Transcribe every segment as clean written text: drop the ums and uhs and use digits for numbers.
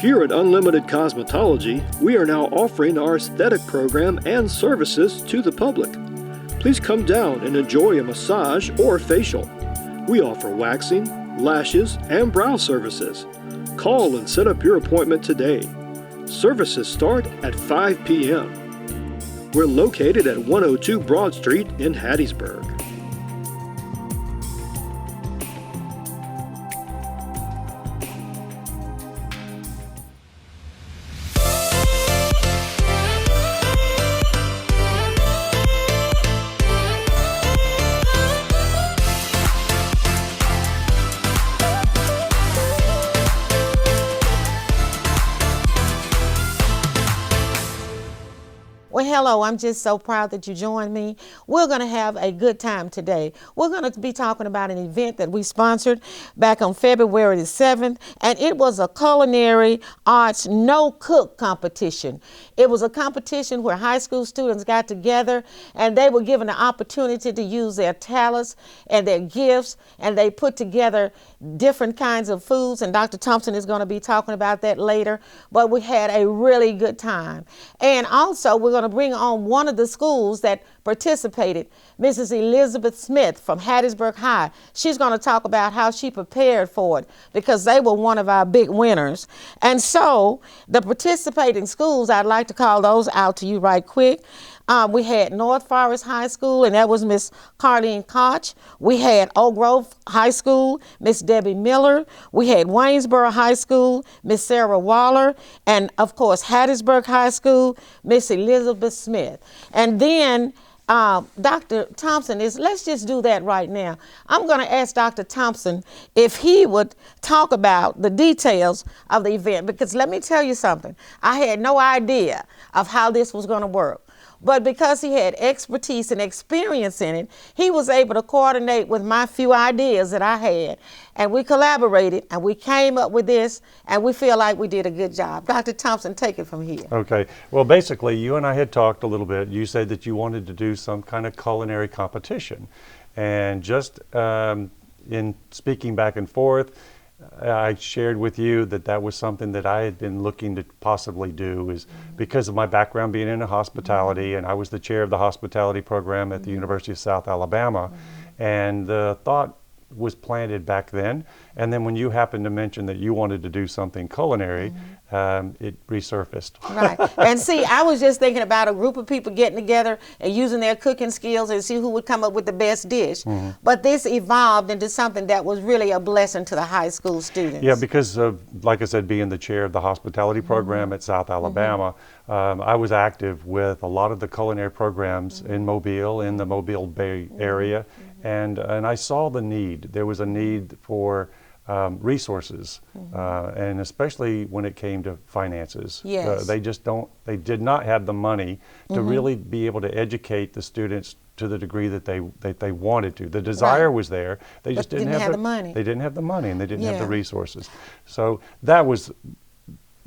Here at Unlimited Cosmetology, we are now offering our aesthetic program and services to the public. Please come down and enjoy a massage or facial. We offer waxing, lashes, and brow services. Call and set up your appointment today. Services start at 5 p.m. We're located at 102 Broad Street in Hattiesburg. Well, hello, I'm just so proud that you joined me. We're going to have a good time today. We're going to be talking about an event that we sponsored back on February the 7th, and it was a culinary arts no-cook competition. It was a competition where high school students got together and they were given the opportunity to use their talents and their gifts, and they put together different kinds of foods, and Dr. Thompson is going to be talking about that later. But we had a really good time. And also, we're going to bring on one of the schools that participated, Mrs. Elizabeth Smith from Hattiesburg High. She's going to talk about how she prepared for it because they were one of our big winners. And so the participating schools, I'd like to call those out to you right quick. We had North Forest High School, and that was Miss Carlene Koch. We had Oak Grove High School, Miss Debbie Miller. We had Waynesboro High School, Miss Sarah Waller, and of course Hattiesburg High School, Miss Elizabeth Smith. And then Dr. Thompson let's just do that right now. I'm going to ask Dr. Thompson if he would talk about the details of the event, because let me tell you something. I had no idea of how this was going to work. But because he had expertise and experience in it, he was able to coordinate with my few ideas that I had. And we collaborated and we came up with this, and we feel like we did a good job. Dr. Thompson, take it from here. Okay. Well, basically, you and I had talked a little bit. You said that you wanted to do some kind of culinary competition. And just in speaking back and forth, I shared with you that that was something that I had been looking to possibly do, is because of my background being in hospitality, and I was the chair of the hospitality program at the University of South Alabama. And the thought was planted back then. And then when you happened to mention that you wanted to do something culinary, it resurfaced. Right. And see, I was just thinking about a group of people getting together and using their cooking skills and see who would come up with the best dish. But this evolved into something that was really a blessing to the high school students. Yeah, because of, like I said, being the chair of the hospitality program at South Alabama, I was active with a lot of the culinary programs in Mobile, in the Mobile Bay area, and I saw the need. There was a need for resources, and especially when it came to finances. Yes. They did not have the money to really be able to educate the students to the degree that they wanted to. The desire was there. They just didn't have the money. They didn't have the money, and they didn't have the resources. So that was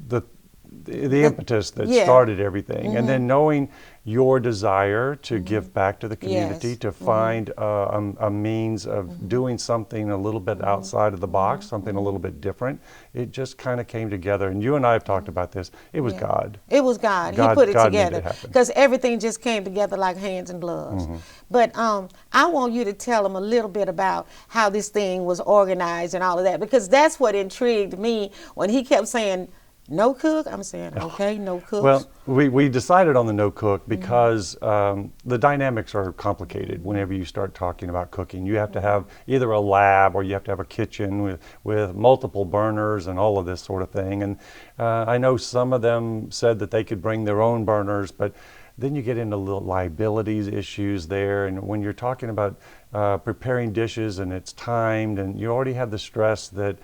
the impetus that started everything. And then knowing your desire to give back to the community, to find a means of doing something a little bit outside of the box, something a little bit different, it just kind of came together. And you and I have talked about this. It was God. It was God. He put it together because everything just came together like hands and gloves. But I want you to tell them a little bit about how this thing was organized and all of that, because that's what intrigued me when he kept saying, no cook? I'm saying, okay, no cook. Well, we decided on the no cook because the dynamics are complicated whenever you start talking about cooking. You have to have either a lab or you have to have a kitchen with multiple burners and all of this sort of thing. And I know some of them said that they could bring their own burners, but then you get into little liabilities issues there. And when you're talking about preparing dishes and it's timed, and you already have the stress that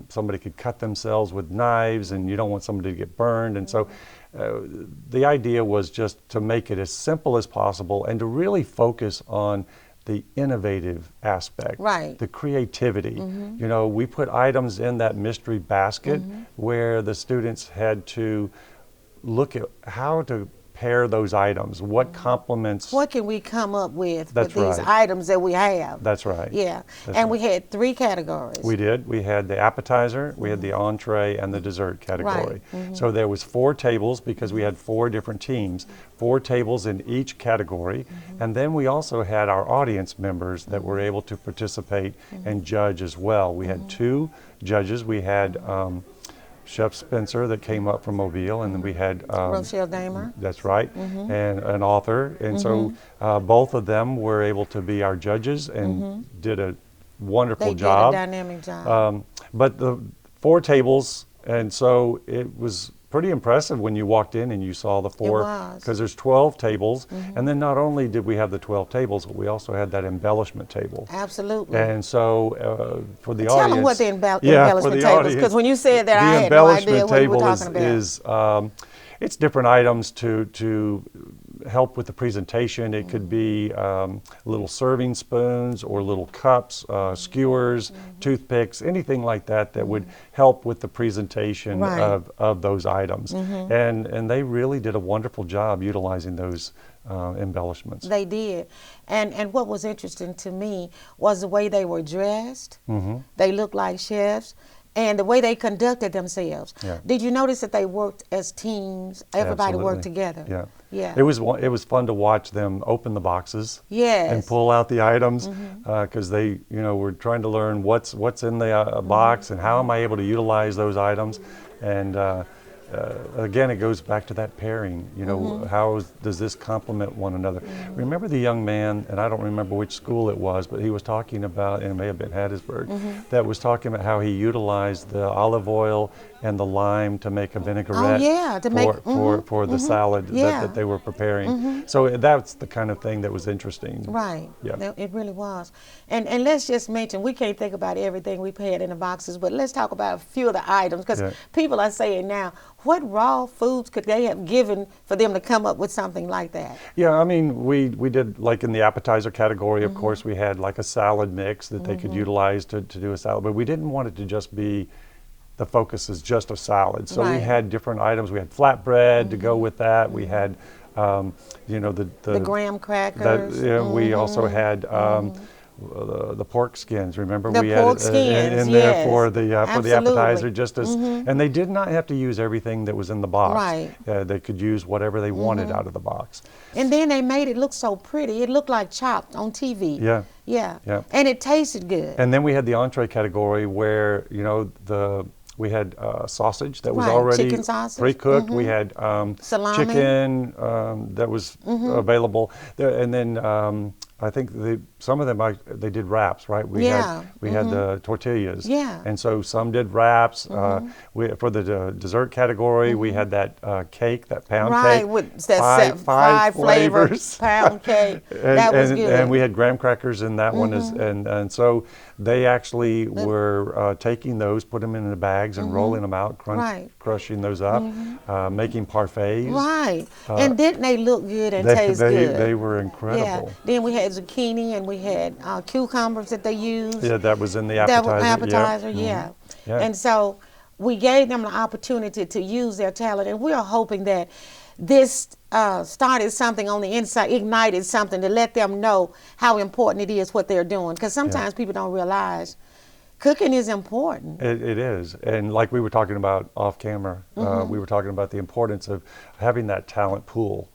somebody could cut themselves with knives and you don't want somebody to get burned. And so the idea was just to make it as simple as possible and to really focus on the innovative aspect, the creativity. You know, we put items in that mystery basket where the students had to look at how to prepare those items? What complements? What can we come up with That's these right. items that we have? That's right. Yeah. That's And right. we had 3 categories. We did. We had the appetizer, we had the entree, and the dessert category. So there was 4 tables because we had 4 different teams, 4 tables in each category, and then we also had our audience members that were able to participate and judge as well. We had 2 judges. We had Chef Spencer that came up from Mobile, and then we had Rochelle Damer. That's right, and an author, and so both of them were able to be our judges and did a wonderful job. They did a dynamic job. But the 4 tables, and so it was pretty impressive when you walked in and you saw the 4, was. because there's 12 tables, and then not only did we have the 12 tables, but we also had that embellishment table. Absolutely. And so for the Tell audience, them what the for embellishment the tables, audience, because when you said that, the I had no idea embellishment what you were table talking about. is it's different items to help with the presentation. It could be little serving spoons or little cups, skewers, toothpicks, anything like that that would help with the presentation Right. of those items. And they really did a wonderful job utilizing those embellishments. They did. And what was interesting to me was the way they were dressed. They looked like chefs. And the way they conducted themselves. Yeah. Did you notice that they worked as teams? Everybody worked together. Yeah. Yeah. It was fun to watch them open the boxes. Yes. And pull out the items because they were trying to learn what's in the box and how am I able to utilize those items. And again, it goes back to that pairing. How does this complement one another? Remember the young man, and I don't remember which school it was, but he was talking about, and it may have been Hattiesburg, that was talking about how he utilized the olive oil and the lime to make a vinaigrette for the salad that they were preparing. So that's the kind of thing that was interesting. Right. Yeah. It really was. And let's just mention, we can't think about everything we had in the boxes, but let's talk about a few of the items, because people are saying now, what raw foods could they have given for them to come up with something like that? Yeah, I mean, we did, like in the appetizer category, of course, we had like a salad mix that they could utilize to do a salad, but we didn't want it to just be, the focus is just a salad. So we had different items. We had flatbread to go with that. We had, the graham crackers. We also had the pork skins. Remember, The we pork had skins, in there yes. for the Absolutely. appetizer, just as, and they did not have to use everything that was in the box. Right. They could use whatever they wanted out of the box. And then they made it look so pretty. It looked like Chopped on TV. Yeah. Yeah. Yeah. And it tasted good. And then we had the entree category where we had sausage that was Right, already chicken sausage. pre-cooked. We had Salami. chicken that was available there, and then I think some of them they did wraps, right? We had the tortillas. Yeah. And so some did wraps. For the dessert category, we had that cake, that pound cake. Right, with that five flavors pound cake. That was good. And we had graham crackers in that one, and so they actually were taking those, put them in the bags, and rolling them out, crushing those up, making parfaits. Right. And didn't they look good and taste good? They were incredible. Yeah. Then we had zucchini and we had cucumbers that they used. Yeah, that was in the appetizer. That was appetizer, yeah. And so we gave them the opportunity to use their talent, and we're hoping that this started something on the inside, ignited something to let them know how important it is what they're doing. Because sometimes people don't realize cooking is important. It is. And like we were talking about off camera, we were talking about the importance of having that talent pool,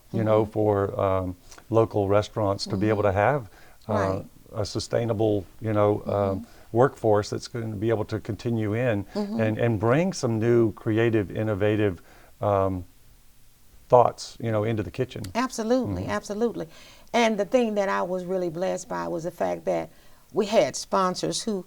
for local restaurants to be able to have a sustainable, workforce that's going to be able to continue in and bring some new creative, innovative thoughts, into the kitchen. Absolutely, absolutely. And the thing that I was really blessed by was the fact that we had sponsors who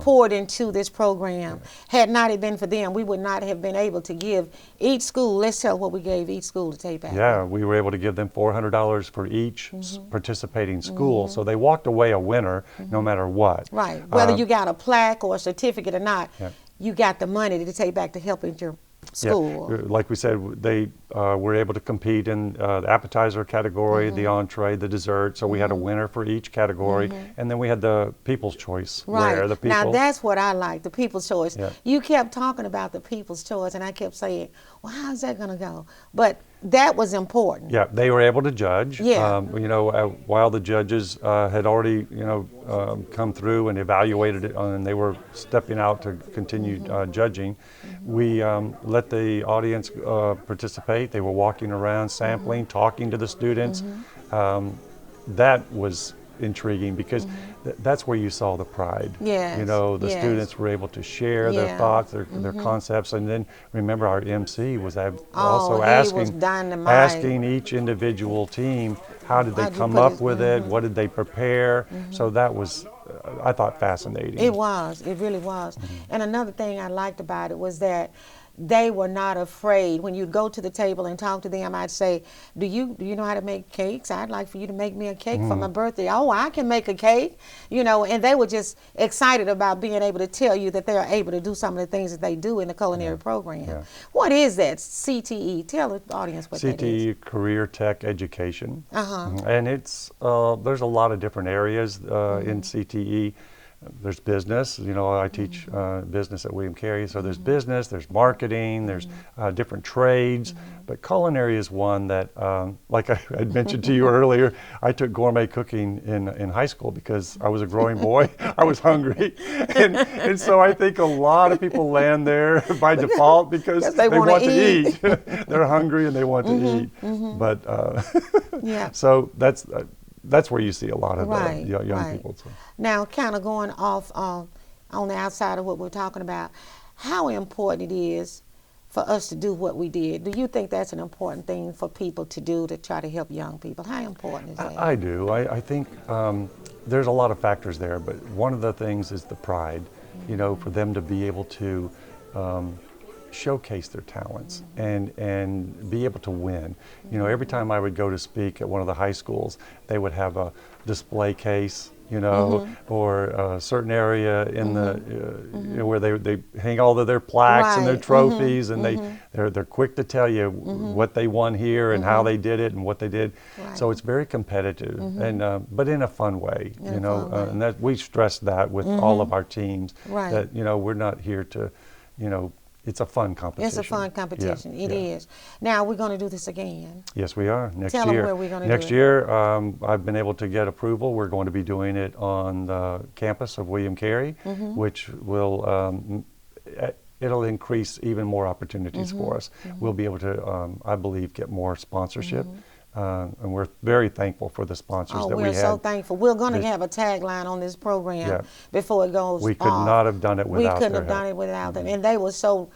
poured into this program. Had not it been for them, we would not have been able to give each school, let's tell what we gave each school to take back. Yeah, we were able to give them $400 for each participating school. So they walked away a winner no matter what. Right, whether you got a plaque or a certificate or not, you got the money to take back to help school. Yeah. Like we said, they were able to compete in the appetizer category, the entree, the dessert. So we had a winner for each category, and then we had the People's Choice. Right. Where the people, now that's what I like, the People's Choice. Yeah. You kept talking about the People's Choice, and I kept saying, well, how's that going to go? But that was important. Yeah, they were able to judge. Yeah. While the judges had already, come through and evaluated it, and they were stepping out to continue judging, we let the audience participate. They were walking around, sampling, talking to the students. That was intriguing because that's where you saw the pride. Yes, The yes. students were able to share their thoughts, their concepts, and then remember our MC was also he was dynamite. asking each individual team how did they How'd you come put up it- with it, what did they prepare. So that was, I thought, fascinating. It was. It really was. And another thing I liked about it was that they were not afraid. When you'd go to the table and talk to them, I'd say, do you know how to make cakes? I'd like for you to make me a cake for my birthday. Oh, I can make a cake. And they were just excited about being able to tell you that they're able to do some of the things that they do in the culinary program. Yeah. What is that, CTE? Tell the audience what that is. CTE, Career Tech Education. Uh-huh. And it's, there's a lot of different areas in CTE. There's business, I teach business at William Carey, so there's business, there's marketing, there's different trades, but culinary is one that, like I had mentioned to you earlier, I took gourmet cooking in high school because I was a growing boy, I was hungry, and so I think a lot of people land there by default because they want to eat. They're hungry and they want to eat, but Yeah. so that's where you see a lot of Right, the young right. people. So. Now, kind of going off on the outside of what we're talking about, how important it is for us to do what we did. Do you think that's an important thing for people to do to try to help young people? How important is that? I do. I think there's a lot of factors there, but one of the things is the pride, for them to be able to showcase their talents and be able to win. Every time I would go to speak at one of the high schools, they would have a display case, or a certain area in the where they hang all of their plaques and their trophies, and they're quick to tell you what they won here and how they did it and what they did. Right. So it's very competitive, and but in a fun way, In a fun way. and that we stress that with all of our teams, Right. that we're not here to, it's a fun competition. It's a fun competition. Yeah, It yeah. is. Now we're going to do this again. Yes, we are. Next Tell 'em year. where we're gonna do Next it. year, I've been able to get approval. We're going to be doing it on the campus of William Carey, which will it'll increase even more opportunities for us. We'll be able to, I believe, get more sponsorship, and we're very thankful for the sponsors Oh, that we we're had. so thankful. We're going to This- have a tagline on this program Yeah. before it goes We could off. not have done it We without couldn't their have done help. it without them. And they were so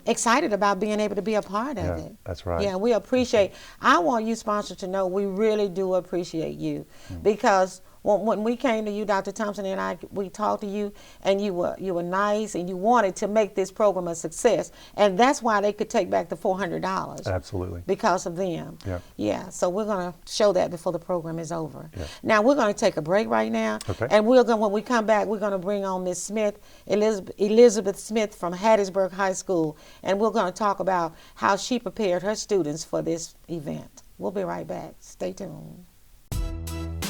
excited about being able to be a part of Yeah, it. that's right. Yeah, we appreciate. I want you sponsors to know we really do appreciate you, because when we came to you, Dr. Thompson and we talked to you, and you were nice, and you wanted to make this program a success, and that's why they could take back the $400. Absolutely. Because of them. Yeah. Yeah. So we're going to show that before the program is over. Yeah. Now we're going to take a break right now. Okay. And when we come back, we're going to bring on Miss Smith, Elizabeth Smith from Hattiesburg High School, and we're going to talk about how she prepared her students for this event. We'll be right back. Stay tuned.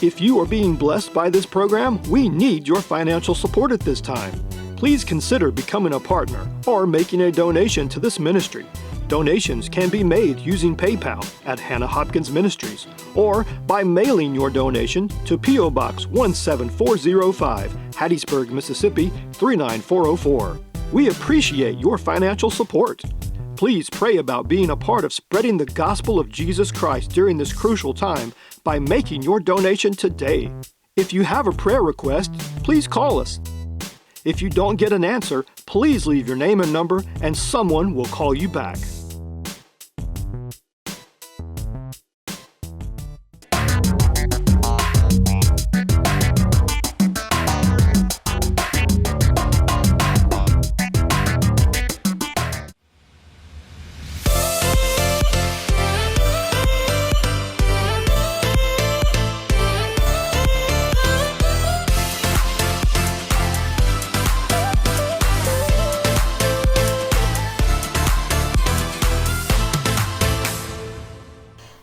If you are being blessed by this program, we need your financial support at this time. Please consider becoming a partner or making a donation to this ministry. Donations can be made using PayPal at Hannah Hopkins Ministries or by mailing your donation to P.O. Box 17405, Hattiesburg, Mississippi 39404. We appreciate your financial support. Please pray about being a part of spreading the gospel of Jesus Christ during this crucial time by making your donation today. If you have a prayer request, please call us. If you don't get an answer, please leave your name and number and someone will call you back.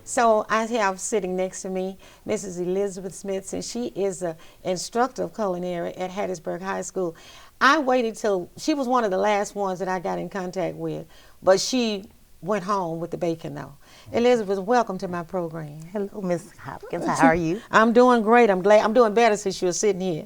So I have sitting next to me Mrs. Elizabeth Smith, and she is an instructor of culinary at Hattiesburg High School. I waited till she was one of the last ones that I got in contact with, but she went home with the bacon though. Elizabeth, welcome to my program. Hello, Miss Hopkins. How are you? I'm doing great. I'm glad. I'm doing better since you're sitting here.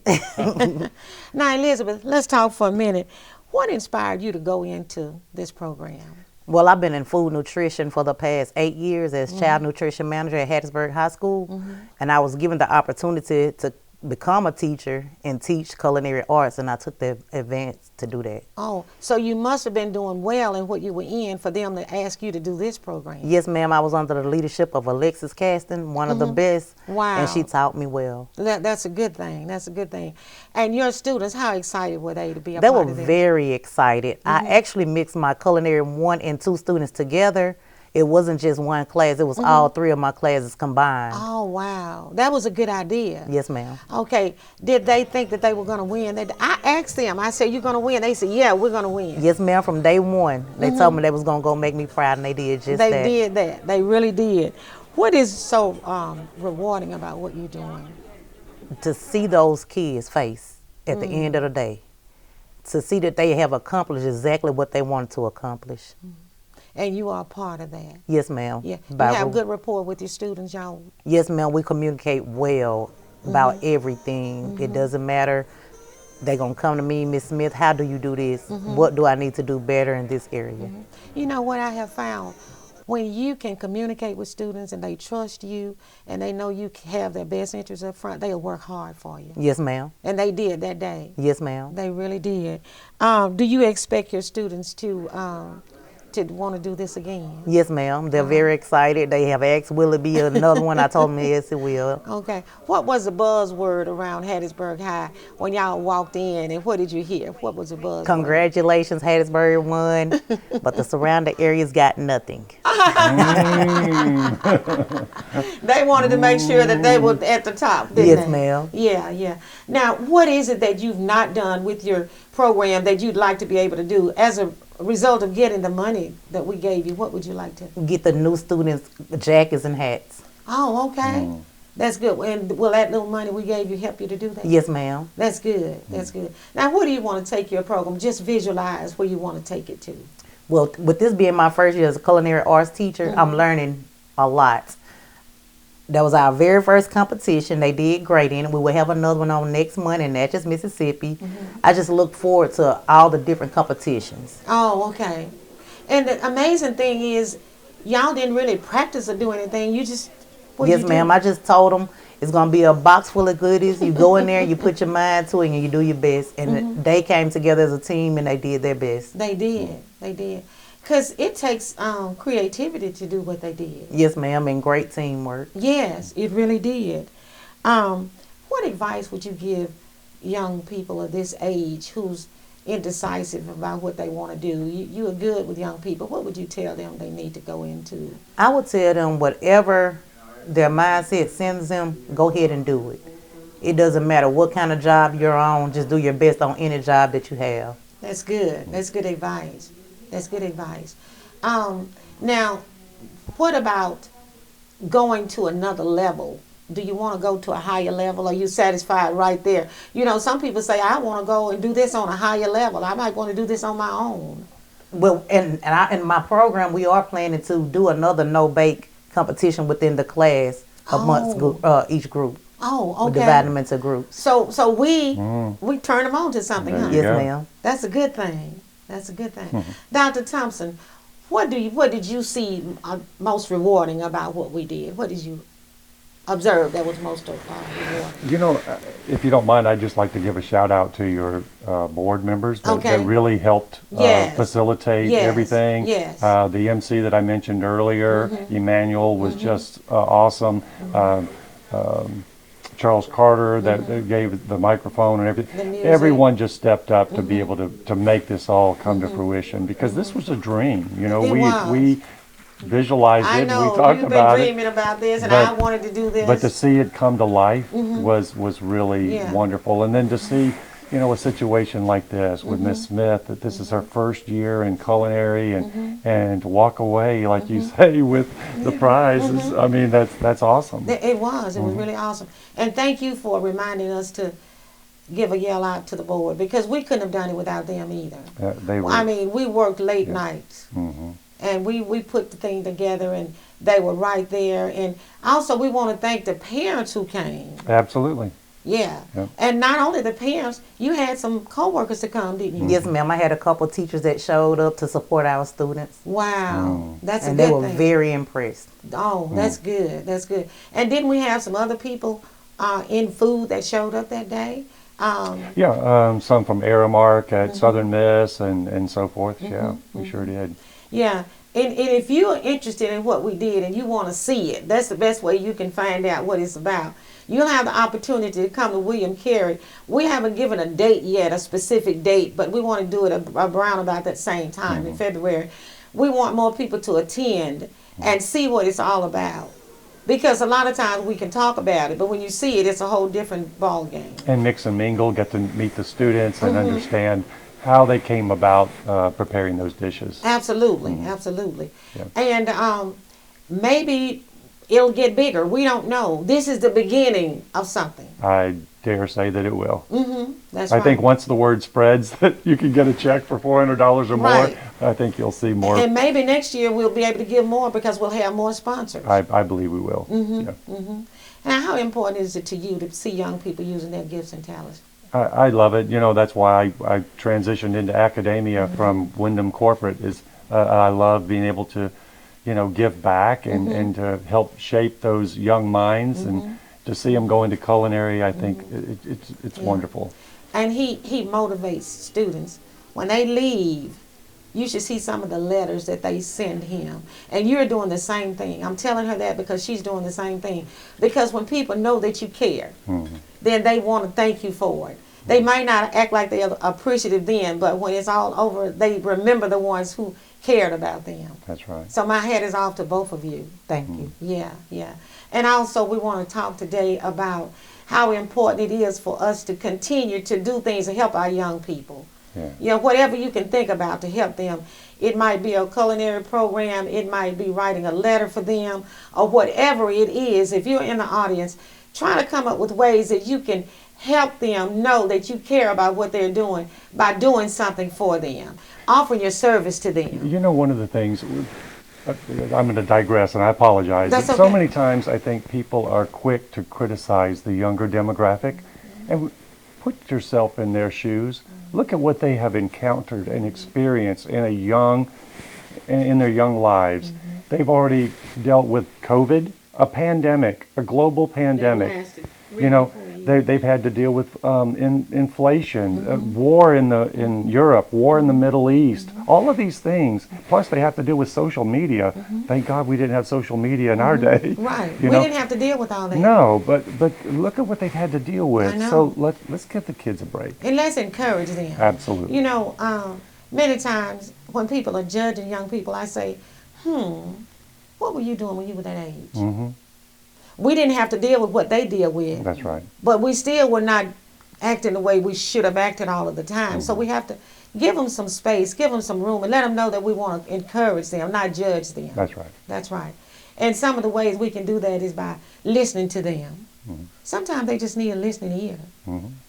Now, Elizabeth, let's talk for a minute. What inspired you to go into this program? Well, I've been in food nutrition for the past 8 years as child nutrition manager at Hattiesburg High School, and I was given the opportunity to become a teacher and teach culinary arts, and I took the advance to do that. Oh, so you must have been doing well in what you were in for them to ask you to do this program. Yes, ma'am. I was under the leadership of Alexis Caston, one of the best, Wow. and she taught me well. That's a good thing. That's a good thing. And your students, how excited were they to be a They part were of this? very excited. I actually mixed my culinary 1 and 2 students together. It wasn't just one class. It was all 3 of my classes combined. Oh, wow. That was a good idea. Yes, ma'am. Okay. Did they think that they were going to win? I asked them. I said, "You going to win?" They said, "Yeah, we're going to win." Yes, ma'am. From day one, they told me they was gonna go make me proud, and they did just They that. did that. They really did. What is so rewarding about what you're doing? To see those kids' face at the end of the day, to see that they have accomplished exactly what they wanted to accomplish. And you are a part of that. Yes, ma'am. Yeah. You By have ru- good rapport with your students, y'all. Yes, ma'am. We communicate well about everything. It doesn't matter. They gonna come to me, Miss Smith. How do you do this? What do I need to do better in this area? You know what I have found? When you can communicate with students and they trust you and they know you have their best interests up front, they'll work hard for you. Yes, ma'am. And they did that day. Yes, ma'am. They really did. Do you expect your students to want to do this again? Yes, ma'am. They're very excited. They have asked, will it be another one? I told them, yes, it will. Okay. What was the buzzword around Hattiesburg High when y'all walked in, and what did you hear? What was the buzzword? Congratulations, Hattiesburg won, but the surrounding areas got nothing. They wanted to make sure that they were at the top, didn't Yes, they? ma'am. Yeah, yeah. Now, what is it that you've not done with your program that you'd like to be able to do as a result of getting the money that we gave you? What would you like to? Get the new students jackets and hats. Oh, okay. That's good. And will that little money we gave you help you to do that? Yes, ma'am. That's good. That's good. Now, where do you want to take your program? Just visualize where you want to take it to. Well, with this being my first year as a culinary arts teacher, I'm learning a lot. That was our very first competition. They did great in it. We will have another one on next month in Natchez, Mississippi. I just look forward to all the different competitions. Oh, okay. And the amazing thing is, y'all didn't really practice or do anything. You just Yes, ma'am. I just told them it's going to be a box full of goodies. You go in there, you put your mind to it, and you do your best. And they came together as a team, and they did their best. They did. They did. Because it takes creativity to do what they did. Yes, ma'am, and great teamwork. Yes, it really did. What advice would you give young people of this age who's indecisive about what they want to do? You are good with young people. What would you tell them they need to go into? I would tell them whatever their mindset sends them, go ahead and do it. It doesn't matter what kind of job you're on, just do your best on any job that you have. That's good. That's good advice. That's good advice. Now, what about going to another level? Do you want to go to a higher level? Are you satisfied right there? You know, some people say, I want to go and do this on a higher level. I might want to do this on my own. Well, in my program, we are planning to do another no-bake competition within the class amongst each group. Oh, We okay. divide them into groups. So we turn them on to something, huh? Yes, Yeah. ma'am. That's a good thing. That's a good thing. Dr. Thompson, what did you see most rewarding about what we did? What did you observe that was most rewarding? You know, if you don't mind, I'd just like to give a shout out to your board members that really helped Yes. facilitate Yes. everything. Yes. The MC that I mentioned earlier, Emmanuel, was just awesome. Charles Carter that gave the microphone and The everything. music. Everyone just stepped up to be able to make this all come to fruition, because this was a dream. You know, It was. we visualized I it, know and we talked you've been about it. dreaming about this, and but- I wanted to do this. But to see it come to life was really Yeah. wonderful. And then to see, a situation like this with Miss Smith, that this is her first year in culinary, and to walk away, like you say, with the prize, I mean, that's awesome. It was really awesome. And thank you for reminding us to give a yell out to the board, because we couldn't have done it without them either. I mean, we worked late nights, and we put the thing together, and they were right there. And also, we want to thank the parents who came. Absolutely. Yeah. And not only the parents, you had some co-workers to come, didn't you? Yes, ma'am. I had a couple teachers that showed up to support our students. Wow. That's a And good they were thing. very impressed. Oh, that's good. That's good. And didn't we have some other people in food that showed up that day? Some from Aramark at Southern Miss and so forth. Yeah, we sure did. Yeah. And if you're interested in what we did and you want to see it, that's the best way you can find out what it's about. You'll have the opportunity to come to William Carey. We haven't given a date yet, a specific date, but we want to do it around about that same time in February. We want more people to attend and see what it's all about. Because a lot of times we can talk about it, but when you see it, it's a whole different ball game. And mix and mingle, get to meet the students and understand how they came about preparing those dishes. Absolutely, absolutely. Yeah. And maybe it'll get bigger. We don't know. This is the beginning of something. I dare say that it will. That's I right. think once the word spreads that you can get a check for $400 or more, Right. I think you'll see more. And maybe next year we'll be able to give more because we'll have more sponsors. I believe we will. Yeah. Now, how important is it to you to see young people using their gifts and talents? I love it. That's why I transitioned into academia from Wyndham Corporate. I love being able to, give back and to help shape those young minds and to see them go into culinary. I think it's wonderful. And he motivates students. When they leave, you should see some of the letters that they send him. And you're doing the same thing. I'm telling her that because she's doing the same thing. Because when people know that you care, then they want to thank you for it. They might not act like they're appreciative then, but when it's all over, they remember the ones who cared about them. That's right. So my hat is off to both of you. Thank you. Yeah. And also we want to talk today about how important it is for us to continue to do things to help our young people. Yeah. Whatever you can think about to help them. It might be a culinary program, it might be writing a letter for them, or whatever it is. If you're in the audience, try to come up with ways that you can help them know that you care about what they're doing by doing something for them, offering your service to them. One of the things, I'm going to digress and I apologize. That's So okay. many times I think people are quick to criticize the younger demographic, and put yourself in their shoes. Look at what they have encountered and experienced in their young lives. They've already dealt with COVID, a pandemic, a global pandemic. They've had to deal with inflation, war in Europe, war in the Middle East, all of these things. Plus, they have to deal with social media. Thank God we didn't have social media in our day. Right. We didn't have to deal with all that. No, but look at what they've had to deal with. I know. So let's give the kids a break. And let's encourage them. Absolutely. Many times when people are judging young people, I say, what were you doing when you were that age? We didn't have to deal with what they deal with. That's right. But we still were not acting the way we should have acted all of the time. So we have to give them some space, give them some room, and let them know that we want to encourage them, not judge them. That's right. That's right. And some of the ways we can do that is by listening to them. Sometimes they just need a listening ear.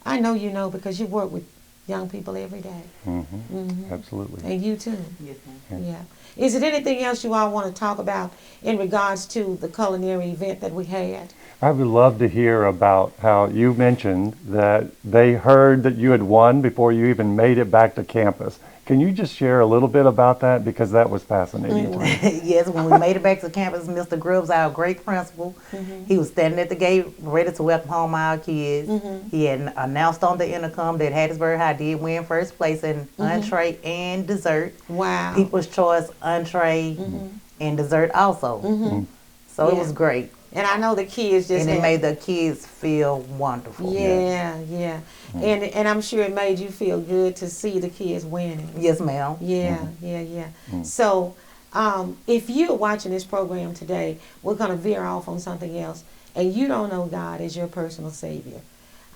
I know you know because you work with young people every day. Absolutely. And you too. Yes, ma'am. Yeah. Is there anything else you all want to talk about in regards to the culinary event that we had? I would love to hear about how you mentioned that they heard that you had won before you even made it back to campus. Can you just share a little bit about that? Because that was fascinating to me. Yes, when we made it back to campus, Mr. Grubbs, our great principal, he was standing at the gate ready to welcome home our kids. He had announced on the intercom that Hattiesburg High did win first place in entree and dessert. Wow. People's Choice entree and dessert also. So it was great. And I know the kids just And it had- made the kids feel wonderful. Yeah. And I'm sure it made you feel good to see the kids winning. Yes, ma'am. Yeah. So if you're watching this program today, we're going to veer off on something else, and you don't know God as your personal Savior.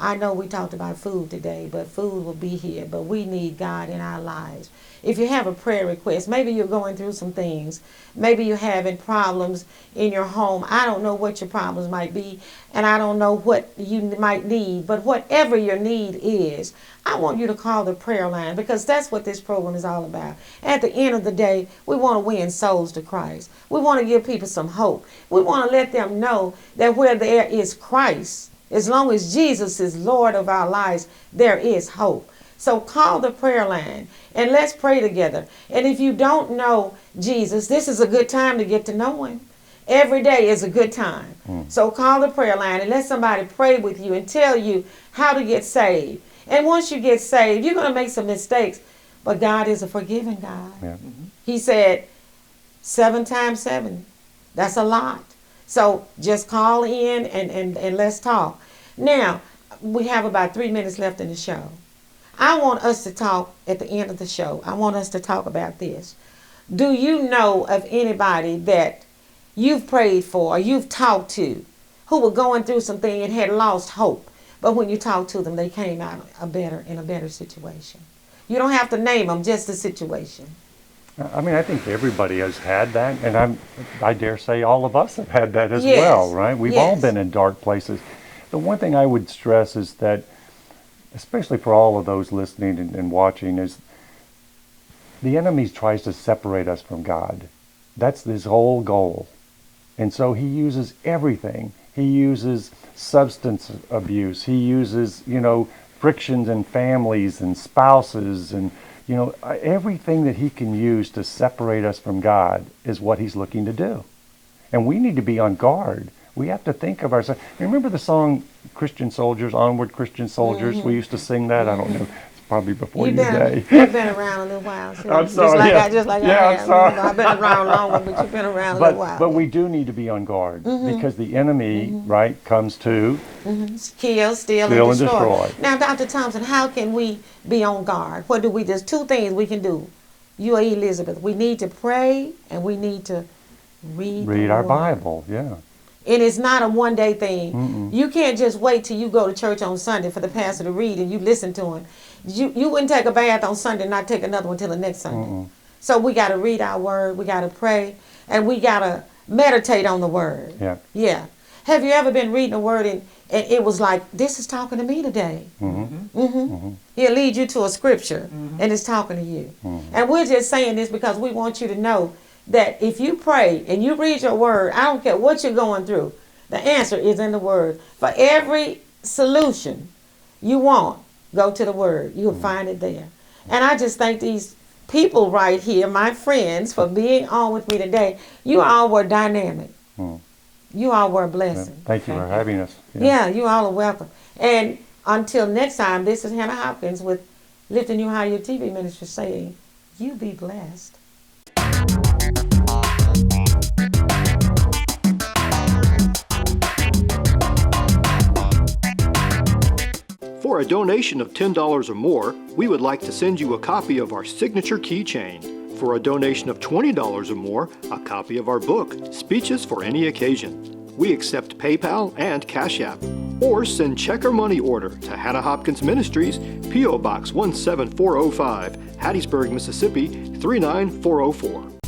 I know we talked about food today, but food will be here. But we need God in our lives. If you have a prayer request, maybe you're going through some things. Maybe you're having problems in your home. I don't know what your problems might be, and I don't know what you might need. But whatever your need is, I want you to call the prayer line, because that's what this program is all about. At the end of the day, we want to win souls to Christ. We want to give people some hope. We want to let them know that where there is Christ, as long as Jesus is Lord of our lives, there is hope. So call the prayer line and let's pray together. And if you don't know Jesus, this is a good time to get to know him. Every day is a good time. So call the prayer line and let somebody pray with you and tell you how to get saved. And once you get saved, you're going to make some mistakes, but God is a forgiving God. Yeah. He said 7 times 7. That's a lot. So just call in and let's talk. Now, we have about 3 minutes left in the show. I want us to talk at the end of the show. I want us to talk about this. Do you know of anybody that you've prayed for or you've talked to who were going through something and had lost hope, but when you talked to them, they came out in a better situation? You don't have to name them, just the situation. I mean, I think everybody has had that, and I dare say all of us have had that as well, right? We've all been in dark places. The one thing I would stress is that, especially for all of those listening and watching, is the enemy tries to separate us from God. That's his whole goal. And so he uses everything. He uses substance abuse. He uses, frictions in families and spouses and, everything that he can use to separate us from God is what he's looking to do. And we need to be on guard. We have to think of ourselves. Remember the song Christian Soldiers, Onward Christian Soldiers? We used to sing that. I don't know. It's probably before your day. You've been around a little while. So I'm sorry. Just like I have. I'm sorry. I've been around longer, but you've been around a little while. But we do need to be on guard because the enemy, right, comes to kill, steal, and destroy. Now, Dr. Thompson, how can we be on guard? What do we? There's 2 things we can do. You or Elizabeth, we need to pray and we need to read our Bible. Yeah. And it's not a one-day thing. You can't just wait till you go to church on Sunday for the pastor to read and you listen to him. You wouldn't take a bath on Sunday and not take another one till the next Sunday. So we got to read our word, we got to pray, and we got to meditate on the word. Yeah. Have you ever been reading the word and it was like, this is talking to me today? He'll lead you to a scripture and it's talking to you. And we're just saying this because we want you to know that if you pray and you read your word, I don't care what you're going through, the answer is in the word. For every solution you want, go to the word. You'll find it there. And I just thank these people right here, my friends, for being on with me today. You all were dynamic. You all were a blessing. Thank you for having us. Yeah, you all are welcome. And until next time, this is Hannah Hopkins with Lifting You Higher TV Ministry saying, you be blessed. For a donation of $10 or more, we would like to send you a copy of our signature keychain. For a donation of $20 or more, a copy of our book, Speeches for Any Occasion. We accept PayPal and Cash App. Or send check or money order to Hannah Hopkins Ministries, P.O. Box 17405, Hattiesburg, Mississippi 39404.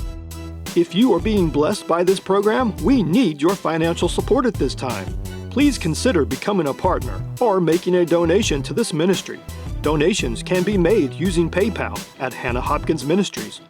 If you are being blessed by this program, we need your financial support at this time. Please consider becoming a partner or making a donation to this ministry. Donations can be made using PayPal at Hannah Hopkins Ministries